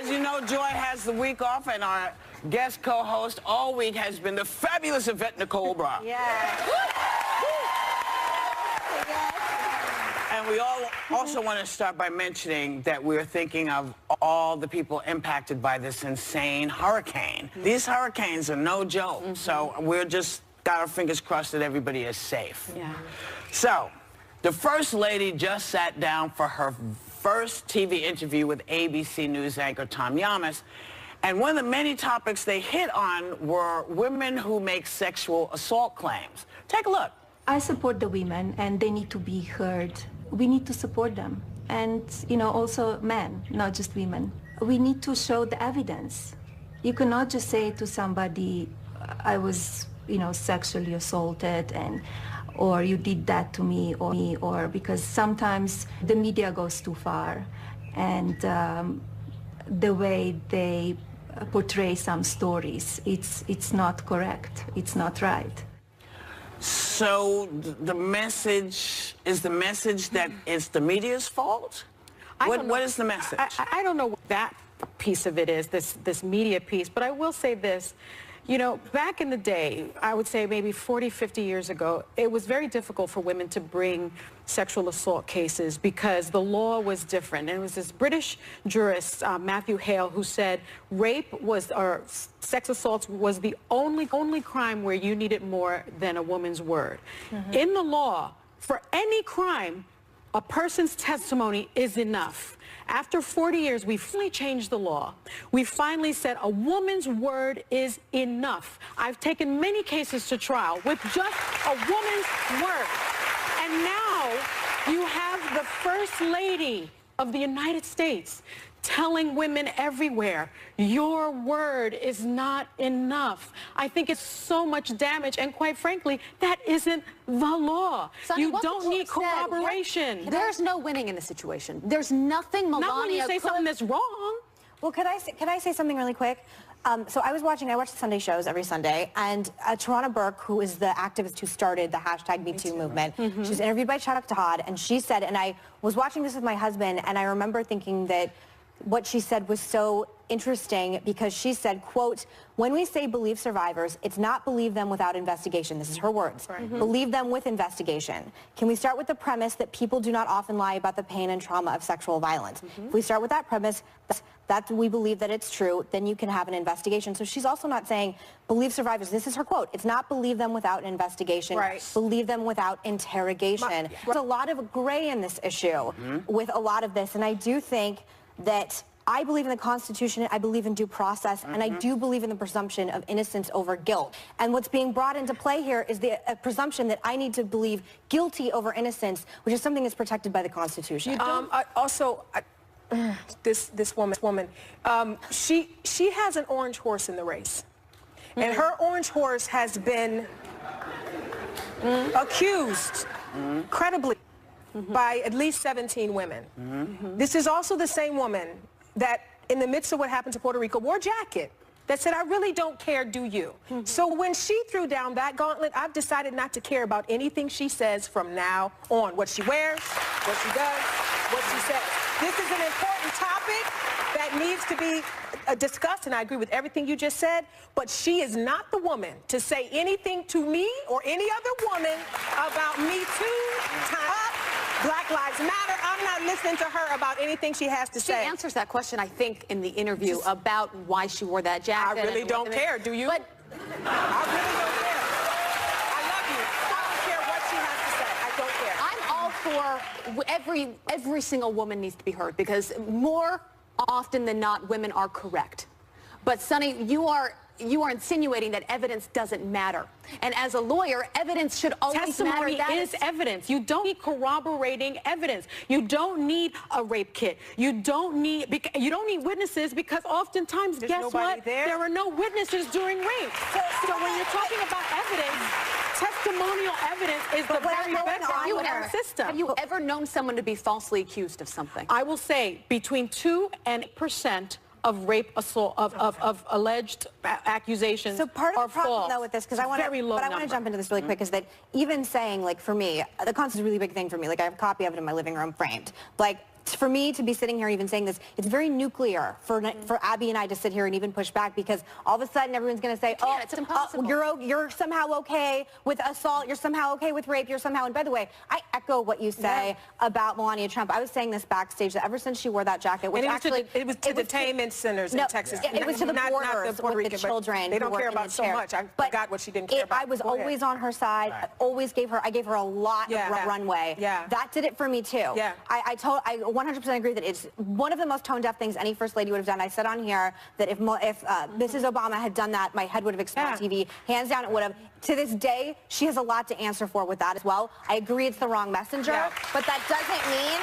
As you know, Joy has the week off, and our guest co-host all week has been the fabulous Yvette Nicole Brown. Yeah. And we also want to start by mentioning that we're thinking of all the people impacted by this insane hurricane. These hurricanes are no joke, so we're just got our fingers crossed that everybody is safe. Yeah. So, the First Lady just sat down for her first TV interview with ABC News anchor Tom Yamas, and one of the many topics they hit on were women who make sexual assault claims. Take a look. I support the women, and they need to be heard. We need to support them, and also men, not just women. We need to show the evidence. You cannot just say to somebody, I was sexually assaulted, or you did that to me, or because sometimes the media goes too far, and the way they portray some stories, it's not correct, it's not right. So the message is that it's the media's fault? What is the message? I don't know what that piece of it is, this media piece, but I will say this. Back in the day, I would say maybe 40, 50 years ago, it was very difficult for women to bring sexual assault cases because the law was different. And it was this British jurist, Matthew Hale, who said or sex assault was the only crime where you needed more than a woman's word. In the law, for any crime, a person's testimony is enough. After 40 years, we finally changed the law. We finally said a woman's word is enough. I've taken many cases to trial with just a woman's word. And now you have the First Lady of the United States telling women everywhere, your word is not enough. I think it's so much damage, and quite frankly, that isn't the law. Sonny, you don't need corroboration. There's no winning in this situation. There's nothing Melania Not when you say something that's wrong. Well, can I say something really quick? So I watch the Sunday shows every Sunday, and Tarana Burke, who is the activist who started the hashtag #MeToo movement, she's interviewed by Chuck Todd, and she said, and I was watching this with my husband, and I remember thinking that what she said was so interesting because she said, quote, when we say believe survivors, it's not believe them without investigation. This is her words. Believe them with investigation. Can we start with the premise that people do not often lie about the pain and trauma of sexual violence? If we start with that premise, that we believe that it's true, then you can have an investigation. So she's also not saying believe survivors. This is her quote. It's not believe them without an investigation. Believe them without interrogation. There's a lot of gray in this issue with a lot of this, and I do think that I believe in the Constitution, I believe in due process, and I do believe in the presumption of innocence over guilt. And what's being brought into play here is the presumption that I need to believe guilty over innocence, which is something that's protected by the Constitution. This woman, she has an orange horse in the race, and her orange horse has been accused credibly by at least 17 women. This is also the same woman that, in the midst of what happened to Puerto Rico, wore a jacket that said, I really don't care, do you? So when she threw down that gauntlet, I've decided not to care about anything she says from now on. What she wears, what she does, what she says. This is an important topic that needs to be discussed, and I agree with everything you just said, but she is not the woman to say anything to me or any other woman about Me Too, Time Up, Black Lives Matter. I'm not listening to her about anything she has to say. She answers that question, I think, in the interview about why she wore that jacket. I really don't care, do you? But I really don't care. I love you. I don't care what she has to say. I don't care. I'm all for every single woman needs to be heard, because more often than not, women are correct. But Sonny, you are insinuating that evidence doesn't matter. And as a lawyer, evidence should always matter. Testimony is evidence. You don't need corroborating evidence. You don't need a rape kit. You don't need witnesses, because oftentimes, guess what? There are no witnesses during rape. So when you're talking about evidence, testimonial evidence is the very bedrock of our system. Have you ever known someone to be falsely accused of something? I will say between 2% and 8% of rape, assault, of alleged accusations. So part of the problem, false. though, with this, because I want to jump into this really quick, is that even saying, like, for me, the Constitution is a really big thing for me. Like, I have a copy of it in my living room framed. Like, for me to be sitting here even saying this, it's very nuclear for Abby and I to sit here and even push back, because all of a sudden everyone's going to say, oh, it's impossible. You're somehow okay with assault, you're somehow okay with rape, you're somehow, and by the way, I echo what you say about Melania Trump. I was saying this backstage, that ever since she wore that jacket, which it was to detainment centers in Texas. It was to the borders with the children. They don't care about so much. I forgot what she didn't care about. I was always on her side. I gave her a lot of runway. Yeah. That did it for me too. Yeah. I 100% agree that it's one of the most tone-deaf things any first lady would have done. I said on here that if Mrs. Obama had done that, my head would have exploded on TV. Hands down, it would have. To this day, she has a lot to answer for with that as well. I agree it's the wrong messenger, but that doesn't mean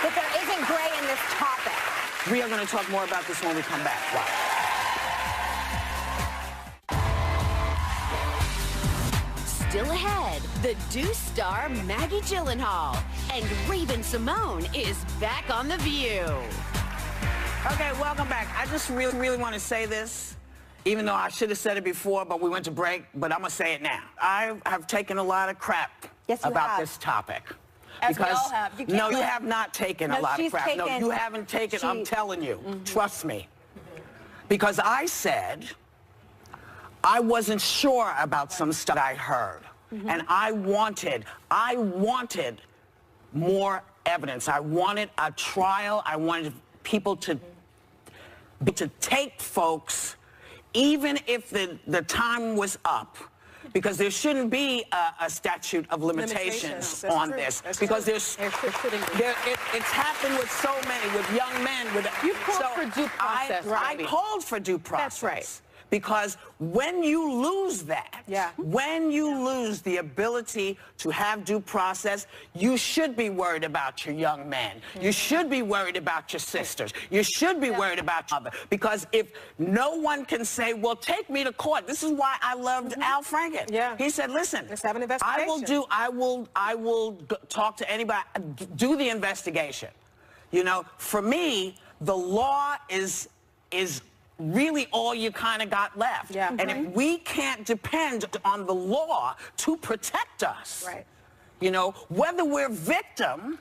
that there isn't gray in this topic. We are going to talk more about this when we come back. Wow. Still ahead, the Deuce star Maggie Gyllenhaal and Raven Simone is back on The View. Okay, welcome back. I just really want to say this, even though I should have said it before, but we went to break, but I'm going to say it now. I have taken a lot of crap about this topic. As we all have. No, you have not taken a lot of crap. No, you haven't taken, I'm telling you. Trust me. Because I said I wasn't sure about some stuff I heard. And I wanted more evidence. I wanted a trial. I wanted people to take folks, even if the time was up, because there shouldn't be a statute of limitations on this, because it's happened with so many, with young men. You called for due process. I called for due process. That's right. Because when you lose that, when you lose the ability to have due process, you should be worried about your young men. You should be worried about your sisters. You should be worried about your mother. Because if no one can say, well, take me to court. This is why I loved Al Franken. He said, listen, let's have an investigation. I will talk to anybody, do the investigation. You know, for me, the law is really all you kind of got left. And if we can't depend on the law to protect us, you know, whether we're victim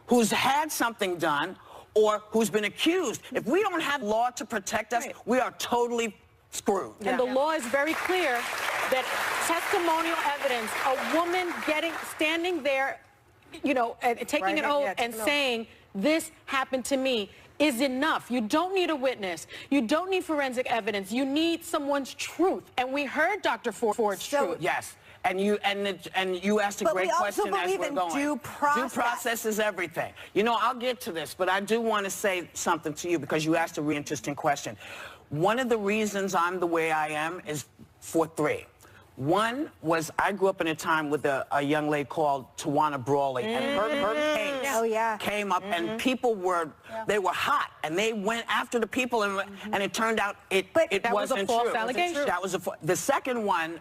who's had something done or who's been accused, if we don't have law to protect us, we are totally screwed. And the law is very clear that testimonial evidence, a woman standing there, you know, taking an oath and saying, this happened to me, is enough. You don't need a witness. You don't need forensic evidence. You need someone's truth. And we heard Dr. Ford's truth. Yes. And you asked a great question as we're going. Due process. Due process is everything. You know, I'll get to this, but I do want to say something to you because you asked a really interesting question. One of the reasons I'm the way I am is for three. One was I grew up in a time with a young lady called Tawana Brawley, and her case came up, and people were, they were hot, and they went after the people, and it turned out it wasn't true. That was the second one.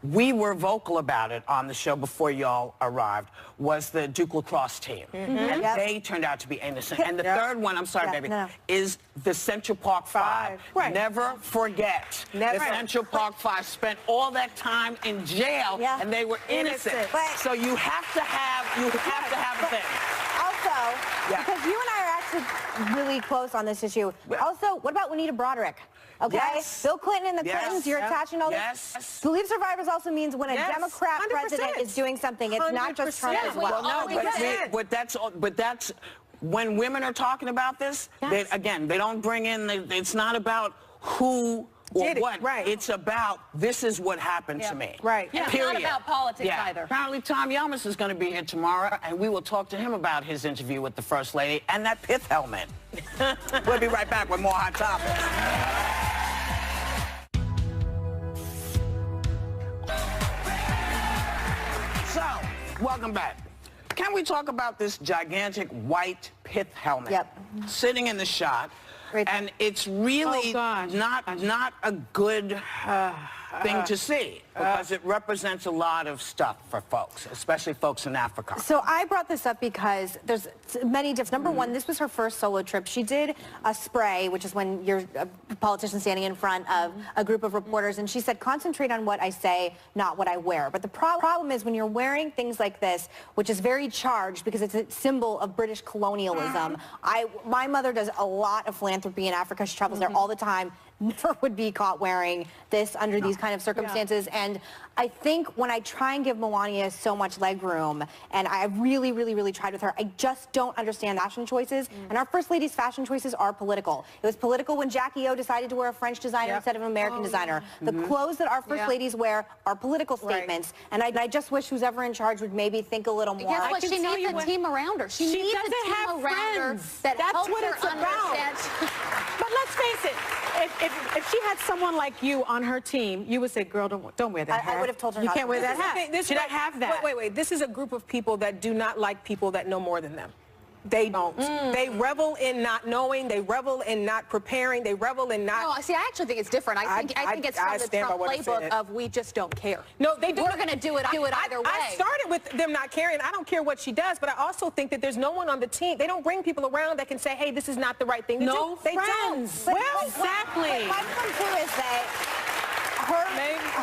We were vocal about it on the show before y'all arrived, was the Duke lacrosse team. And they turned out to be innocent. And the third one, I'm sorry, baby, is the Central Park Five. Never forget. The Central Park Five spent all that time in jail, and they were innocent. So you have to have, a thing. Also, because you and I are actually really close on this issue. Also, what about Juanita Broderick? Okay, Bill Clinton and the Clintons, you're attaching all this. To leave survivors also means when a Democrat 100%. President is doing something, it's not just Trump as well. Well, no, but that's when women are talking about this, they don't bring in, it's not about who or what. It's about, this is what happened to me. It's not about politics either. Apparently Tom Yamas is going to be here tomorrow, and we will talk to him about his interview with the First Lady and that pith helmet. We'll be right back with more Hot Topics. So, welcome back. Can we talk about this gigantic white pith helmet sitting in the shot? And it's really not a good thing to see because it represents a lot of stuff for folks, especially folks in Africa. So I brought this up because there's many different. Number one, this was her first solo trip. She did a spray, which is when you're a politician standing in front of a group of reporters, and she said, concentrate on what I say, not what I wear. But the problem is when you're wearing things like this, which is very charged because it's a symbol of British colonialism. My mother does a lot of philanthropy in Africa. She travels there all the time. Never would be caught wearing this under these kind of circumstances. And I think when I try and give Melania so much leg room, and I really tried with her, I just don't understand fashion choices. And our First Lady's fashion choices are political. It was political when Jackie O decided to wear a French designer instead of an American designer. The clothes that our First Ladies wear are political statements. And I just wish who's ever in charge would maybe think a little more. Guess what? She needs a team around her. She needs a team around her that helps her understand. But let's face it, if she had someone like you on her team, you would say, girl, don't wear that hat. I would have told her you not can't to. wear that hat. Should I have that? Wait. This is a group of people that do not like people that know more than them. They don't. They revel in not knowing. They revel in not preparing. They revel in not... No, see, I actually think it's different. I think it's from the Trump playbook of we just don't care. No, they do. We're going to do it either way. I started with them not caring. I don't care what she does, but I also think that there's no one on the team. They don't bring people around that can say, hey, this is not the right thing to do. No They friends. don't. Well, exactly. My point too is that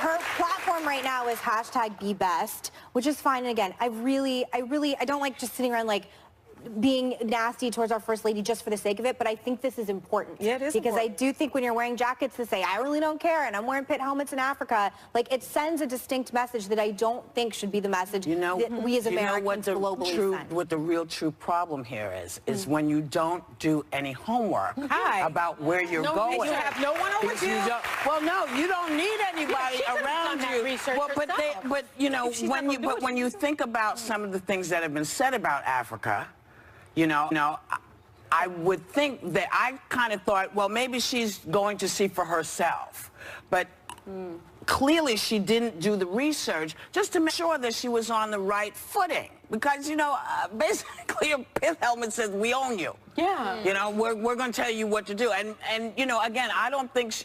her platform right now is #BeBest, which is fine. And again, I don't like just sitting around like being nasty towards our First Lady just for the sake of it, but I think this is important. Yeah, it is because important. I do think when you're wearing jackets that say, I really don't care, and I'm wearing pit helmets in Africa, like it sends a distinct message that I don't think should be the message that we as Americans globally send. What the real true problem here is when you don't do any homework about where you're going. And you have no one over you. Well, no, you don't need anybody around you. Well, but you know, when you think about some of the things that have been said about Africa, you know, I would think that I kind of thought, well, maybe she's going to see for herself. But clearly she didn't do the research just to make sure that she was on the right footing. Because, you know, basically a pith helmet says, we own you. Yeah. You know, we're going to tell you what to do. And you know, again, I don't think she...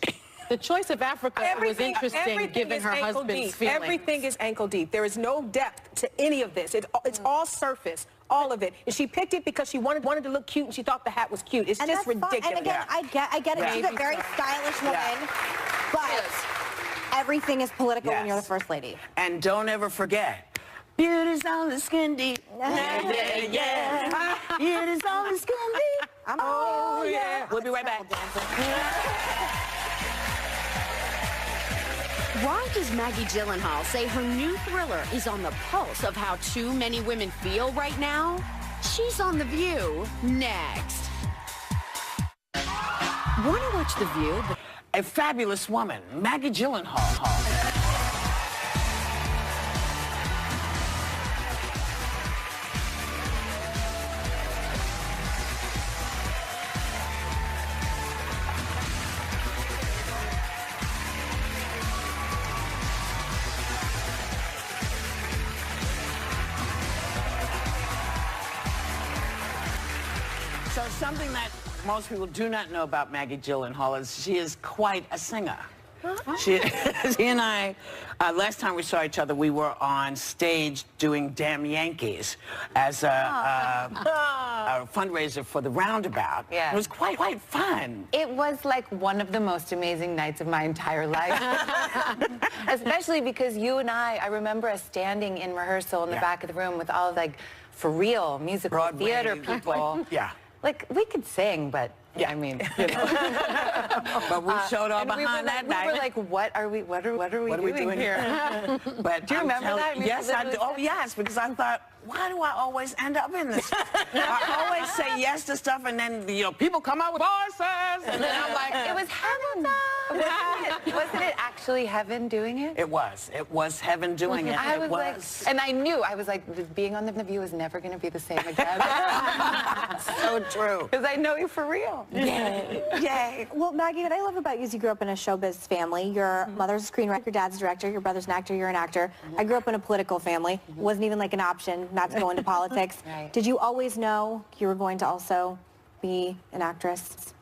The choice of Africa was interesting, given her husband's feelings. Everything is ankle deep. There is no depth to any of this. It's all surface, all of it. And she picked it because she wanted to look cute, and she thought the hat was cute. It's just ridiculous. And again, I get it. She's a very stylish woman, but everything is political when you're the First Lady. And don't ever forget, beauty's on the skin deep. Yeah. Beauty's on the skin deep. Oh, yeah. We'll be right back. Why does Maggie Gyllenhaal say her new thriller is on the pulse of how too many women feel right now? She's on The View next. Want to watch The View? A fabulous woman, Maggie Gyllenhaal. So something that most people do not know about Maggie Gyllenhaal is she is quite a singer. She and I, last time we saw each other, we were on stage doing Damn Yankees as a fundraiser for the Roundabout. Yeah. It was quite fun. It was like one of the most amazing nights of my entire life. Especially because you and I remember us standing in rehearsal in the back of the room with all of, like, for real musical Broadway theater people. Yeah. Like, we could sing, but I mean, you know. But we showed up behind that night. We were like, what are we doing here? But do you remember that? Yes, I do. Oh, yes, because I thought, why do I always end up in this? I always say yes to stuff, and then, you know, people come out with voices, and then I'm like, it was heaven. Wasn't it actually heaven doing it? It was heaven doing it. I was like, and I knew, I was like, being on The View is never going to be the same again. So true. Because I know you for real. Yay. Well, Maggie, what I love about you is you grew up in a showbiz family. Your mother's a screenwriter, your dad's a director, your brother's an actor, you're an actor. I grew up in a political family. It wasn't even like an option not to go into politics. Right. Did you always know you were going to also be an actress?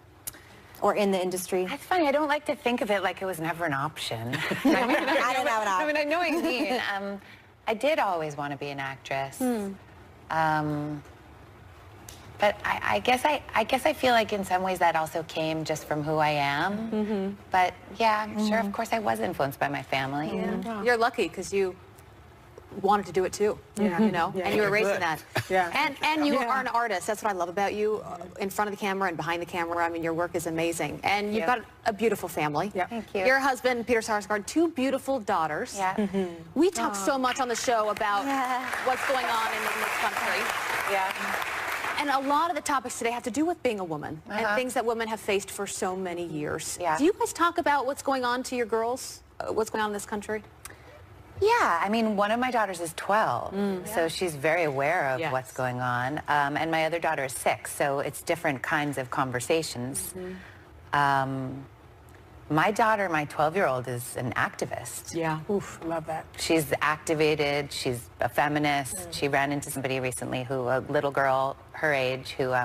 or in the industry? That's funny. I don't like to think of it like it was never an option. I don't know I mean, I know what you mean. I did always want to be an actress. But I guess I feel like in some ways that also came just from who I am. But yeah, I'm sure, of course, I was influenced by my family. You're lucky because you wanted to do it too, you know, and you were raised in that. And you are an artist. That's what I love about you, in front of the camera and behind the camera. I mean, your work is amazing. And you've got a beautiful family. Thank you. Your husband, Peter Sarsgaard, 2 beautiful daughters. We talk so much on the show about what's going on in this country. And a lot of the topics today have to do with being a woman and things that women have faced for so many years. Do you guys talk about what's going on to your girls? What's going on in this country? Yeah, I mean, one of my daughters is 12, so she's very aware of what's going on. And my other daughter is 6, so it's different kinds of conversations. My daughter, my 12-year-old, is an activist. Oof, love that. She's activated, she's a feminist. She ran into somebody recently a little girl her age who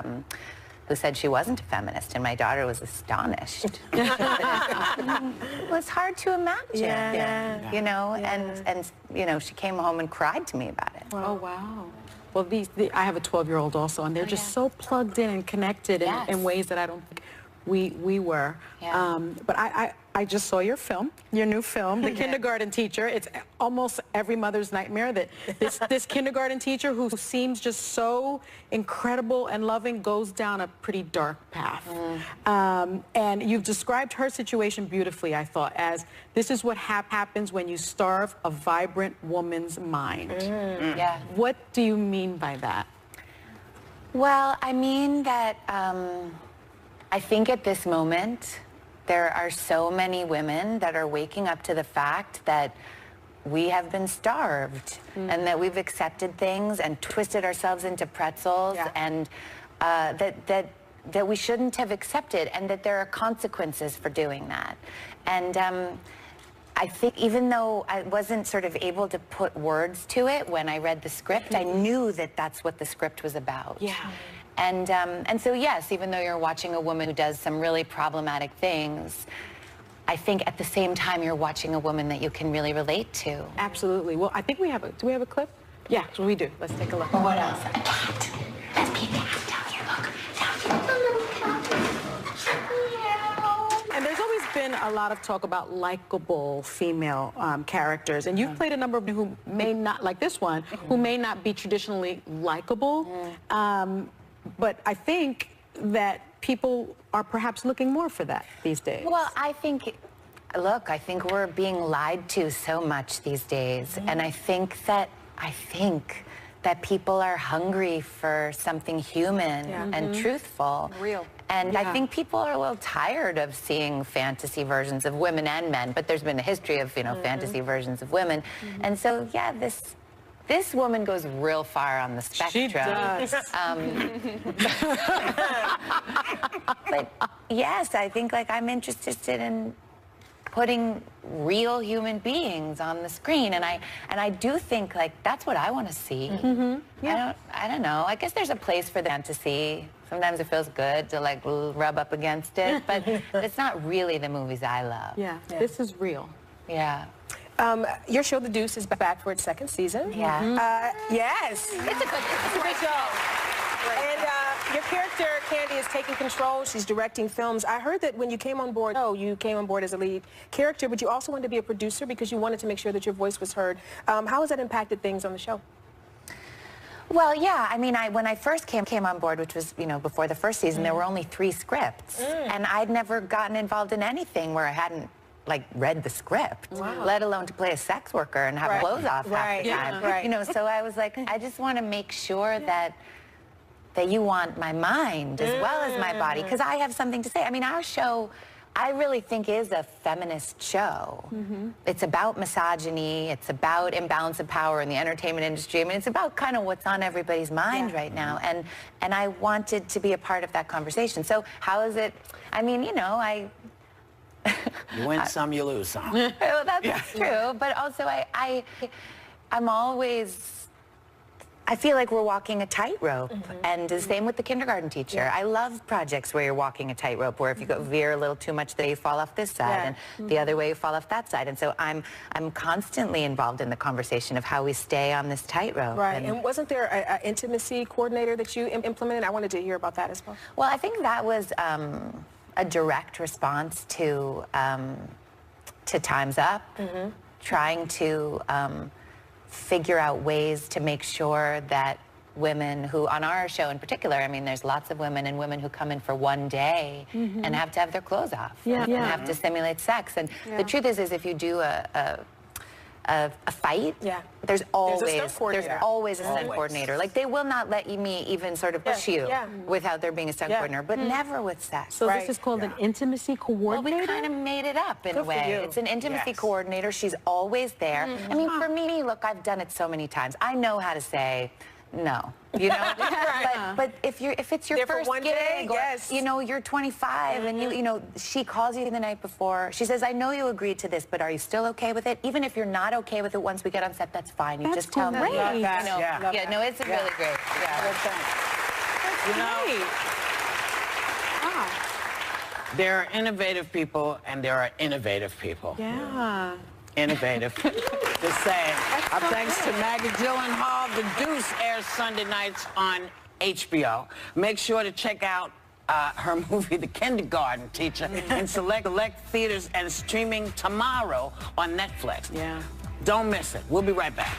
said she wasn't a feminist, and my daughter was astonished. Well, it's hard to imagine, you know, and you know, she came home and cried to me about it. Oh, wow. Well, I have a 12-year-old also, and they're just so plugged in and connected in ways that I don't think we were. But I just saw your film, your new film, The Kindergarten Teacher. It's almost every mother's nightmare that this kindergarten teacher who seems just so incredible and loving goes down a pretty dark path. And you've described her situation beautifully, I thought, as this is what happens when you starve a vibrant woman's mind. What do you mean by that? Well, I mean that I think at this moment, there are so many women that are waking up to the fact that we have been starved and that we've accepted things and twisted ourselves into pretzels and that we shouldn't have accepted, and that there are consequences for doing that. And I think even though I wasn't sort of able to put words to it when I read the script, I knew that that's what the script was about. And so, yes, even though you're watching a woman who does some really problematic things, I think at the same time you're watching a woman that you can really relate to. Absolutely. Well, I think we have do we have a clip? Yeah, we do. Let's take a look. What else? Let's keep that down here. Look, And there's always been a lot of talk about likable female characters, and you've played a number of who may not, like this one, who may not be traditionally likable. But I think that people are perhaps looking more for that these days. Well, I think we're being lied to so much these days, and I think that people are hungry for something human and truthful. Real. And I think people are a little tired of seeing fantasy versions of women and men, but there's been a history of, you know, fantasy versions of women. And so, yeah, this woman goes real far on the spectrum. She does. But yes, I think I'm interested in putting real human beings on the screen, and I do think that's what I want to see. I don't know. I guess there's a place for the fantasy. Sometimes it feels good to rub up against it, but it's not really the movies I love. This is real. Your show, The Deuce, is back for its 2nd season. Yes. It's a great show. And your character, Candy, is taking control. She's directing films. I heard that when you came on board, you came on board as a lead character, but you also wanted to be a producer because you wanted to make sure that your voice was heard. How has that impacted things on the show? Well, yeah, I mean, when I first came on board, which was, you know, before the first season, there were only 3 scripts. And I'd never gotten involved in anything where I hadn't read the script, let alone to play a sex worker and have clothes off half the time. You know, so I was like, I just want to make sure that you want my mind as well as my body, because I have something to say. I mean, our show, I really think, is a feminist show. It's about misogyny, it's about imbalance of power in the entertainment industry. I mean, it's about kind of what's on everybody's mind right now, and I wanted to be a part of that conversation. So how is it, I mean, you know, you win some, you lose some. Well, that's true, but also I'm always I feel like we're walking a tightrope, and the same with the kindergarten teacher. Yeah. I love projects where you're walking a tightrope, where if you go veer a little too much, then you fall off this side, and the other way you fall off that side. And so I'm constantly involved in the conversation of how we stay on this tightrope. Right. And wasn't there an intimacy coordinator that you implemented? I wanted to hear about that as well. Well, I think that was a direct response to Time's Up, trying to figure out ways to make sure that women who, on our show in particular, I mean, there's lots of women and women who come in for one day and have to have their clothes off and have to simulate sex. And the truth is if you do a fight, there's always a stunt coordinator. Like, they will not let me even sort of push you without there being a stunt coordinator, but never with sex. So this is called an intimacy coordinator? Well, we kind of made it up in a way. It's an intimacy coordinator. She's always there. I mean, for me, look, I've done it so many times. I know how to say no, you know. But if it's your first gig, or, you know, you're 25 and you know, she calls you the night before. She says, "I know you agreed to this, but are you still okay with it? Even if you're not okay with it once we get on set, that's fine. You just tell me." Love that. You know, no, it's really great. You know, there are innovative people and there are innovative people. Yeah. Innovative. Just saying. Our thanks to Maggie Gyllenhaal. The Deuce airs Sunday nights on HBO. Make sure to check out her movie, The Kindergarten Teacher, in select theaters and streaming tomorrow on Netflix. Yeah. Don't miss it. We'll be right back.